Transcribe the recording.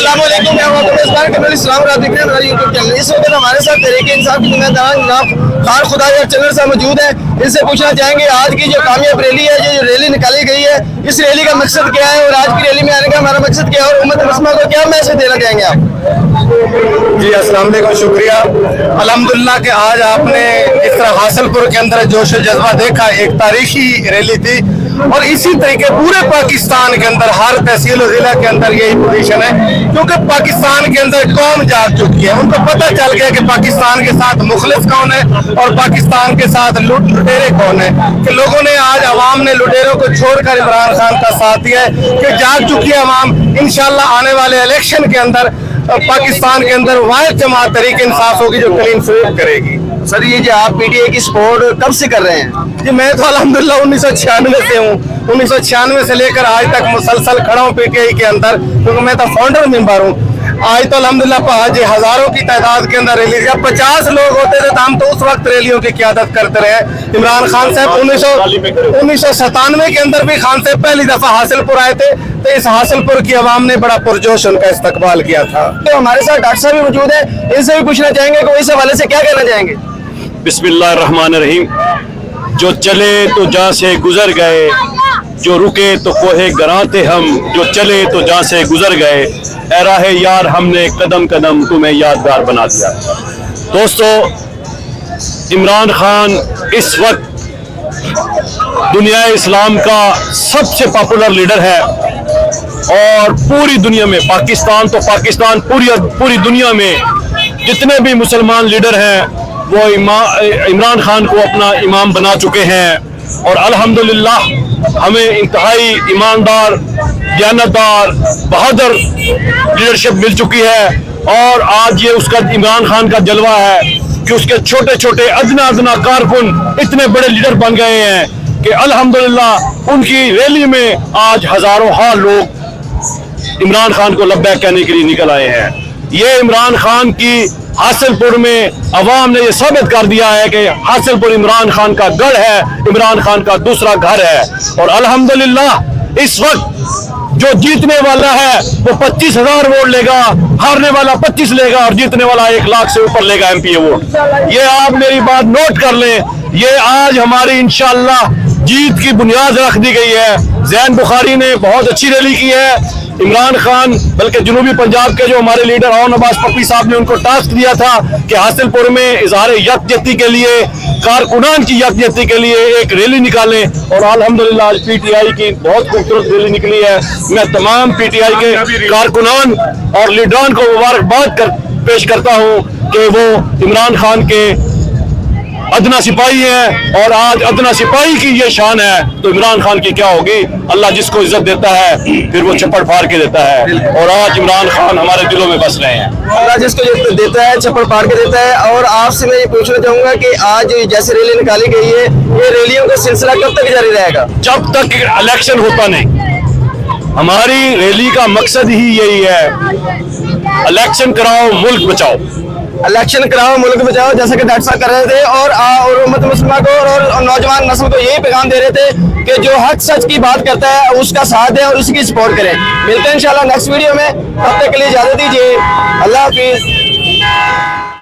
अस्सलाम वालेकुम, मैं इस्लाम रात देख रहे हैं हमारे यूट्यूब चैनल। इस वक्त हमारे साथ तहरीक इंसाफ के नुमाइंदा जनाब खान खुदाई चंद्र साहब मौजूद है। इनसे पूछना चाहेंगे आज की जो कामयाब रैली है, जो रैली निकाली गई है, इस रैली का मकसद क्या है और आज की रैली में आने का हमारा मकसद क्या है और उम्मत मुस्लिमा को क्या मैसेज देना चाहेंगे आप? जी अस्सलाम वालेकुम, शुक्रिया। अल्हम्दुलिल्लाह कि आज आपने इस तरह हासिलपुर के अंदर जोश जज्बा देखा, एक तारीखी रैली थी और इसी तरीके पूरे पाकिस्तान के अंदर हर तहसील और जिला के अंदर यही पोजीशन है, क्योंकि पाकिस्तान के अंदर कौम जाग चुकी है। उनको पता चल गया कि पाकिस्तान के साथ मुखलिस कौन है और पाकिस्तान के साथ लुटेरे कौन है, कि लोगों ने आज अवाम ने लुटेरों को छोड़कर इमरान खान का साथ दिया है, कि जाग चुकी है अवाम। इंशाल्लाह आने वाले इलेक्शन के अंदर पाकिस्तान के अंदर वाहिद जमात तहरीक इंसाफ होगी जो क्लीन स्वीप करेगी। सर, ये जो आप पीटीआई की सपोर्ट कब से कर रहे हैं? जी मैं तो अल्हम्दुलिल्लाह 1996 से हूँ। 1996 से लेकर आज तक मुसलसल खड़ा हूँ पीटीआई के अंदर, क्योंकि मैं तो फाउंडर मेंबर हूँ। आज तो अल्हम्दुलिल्लाह जी हजारों की तादाद के अंदर रैली, जब 50 लोग होते थे तो हम तो उस वक्त रैलियों की क़यादत करते रहे। इमरान खान साहब 1997 के अंदर भी खान साहब पहली दफा हासिलपुर आए थे, तो इस हासिलपुर की आवाम ने बड़ा पुरजोश उनका इस्तकबाल किया था। तो हमारे साथ डॉक्टर साहब भी मौजूद है, इनसे भी पूछना चाहेंगे कि इस हवाले से क्या कहना चाहेंगे? बिस्मिल्लाहिर्रहमानिर्रहीम। जो चले तो जहाँ से गुजर गए, जो रुके तो कोहे गरां थे हम, जो चले तो जहाँ से गुजर गए, ए राहे यार हमने कदम कदम तुम्हें यादगार बना दिया। दोस्तों, इमरान खान इस वक्त दुनिया इस्लाम का सबसे पॉपुलर लीडर है और पूरी दुनिया में, पाकिस्तान तो पाकिस्तान, पूरी दुनिया में जितने भी मुसलमान लीडर हैं वो इमरान खान को अपना इमाम बना चुके हैं। और अल्हम्दुलिल्लाह हमें इंतहाई ईमानदार, दयानतदार, बहादुर लीडरशिप मिल चुकी है। और आज ये उसका इमरान खान का जलवा है कि उसके छोटे छोटे अदना अदना कारकुन इतने बड़े लीडर बन गए हैं कि अल्हम्दुलिल्लाह उनकी रैली में आज हजारों हार लोग इमरान खान को लब्बैक कहने के लिए निकल आए हैं। ये इमरान खान की हासिलपुर में अवाम ने ये साबित कर दिया है कि हासिलपुर इमरान खान का गढ़ है, इमरान खान का दूसरा घर है। और अल्हम्दुलिल्लाह इस वक्त जो जीतने वाला है वो 25,000 वोट लेगा, हारने वाला 25 लेगा और जीतने वाला 1 लाख से ऊपर लेगा एमपीए वोट। ये आप मेरी बात नोट कर लें। ये आज हमारी इंशाअल्लाह जीत की बुनियाद रख दी गई है। जैन बुखारी ने बहुत अच्छी रैली की है। इमरान खान, बल्कि जनूबी पंजाब के जो हमारे लीडर और नवाज पप्पी साहब ने उनको टास्क दिया था कि हासिलपुर में इजहार यकजहती के लिए, कारकुनान की यकजहती के लिए एक रैली निकालें। और अल्हम्दुलिल्लाह आज पीटीआई की बहुत खूबसूरत रैली निकली है। मैं तमाम पीटीआई के कारकुनान और लीडरान को मुबारकबाद पेश करता हूँ कि वो इमरान खान के अदना सिपाही है और आज अदना सिपाही की ये शान है, तो इमरान खान की क्या होगी। अल्लाह जिसको इज्जत देता है फिर वो चप्पड़ फाड़ के देता है और आज इमरान खान हमारे दिलों में बस रहे हैं। अल्लाह जिसको इज्जत देता है चप्पड़ फाड़ के देता है। और आपसे मैं ये पूछना चाहूंगा कि आज जैसे रैली निकाली गई है, ये रैलियों का सिलसिला कब तक जारी रहेगा? जब तक इलेक्शन होता नहीं। हमारी रैली का मकसद ही यही है, इलेक्शन कराओ मुल्क बचाओ। इलेक्शन कराओ मुल्क बचाओ, जैसा कि डॉक्टर साहब कर रहे थे। और उम्मत मुस्लिमा को और नौजवान नस्ल को यही पैगाम दे रहे थे कि जो हक सच की बात करता है उसका साथ दें और उसकी सपोर्ट करें। मिलते हैं इंशाल्लाह नेक्स्ट वीडियो में, तब तक के लिए इजाजत दीजिए। अल्लाह हाफिज।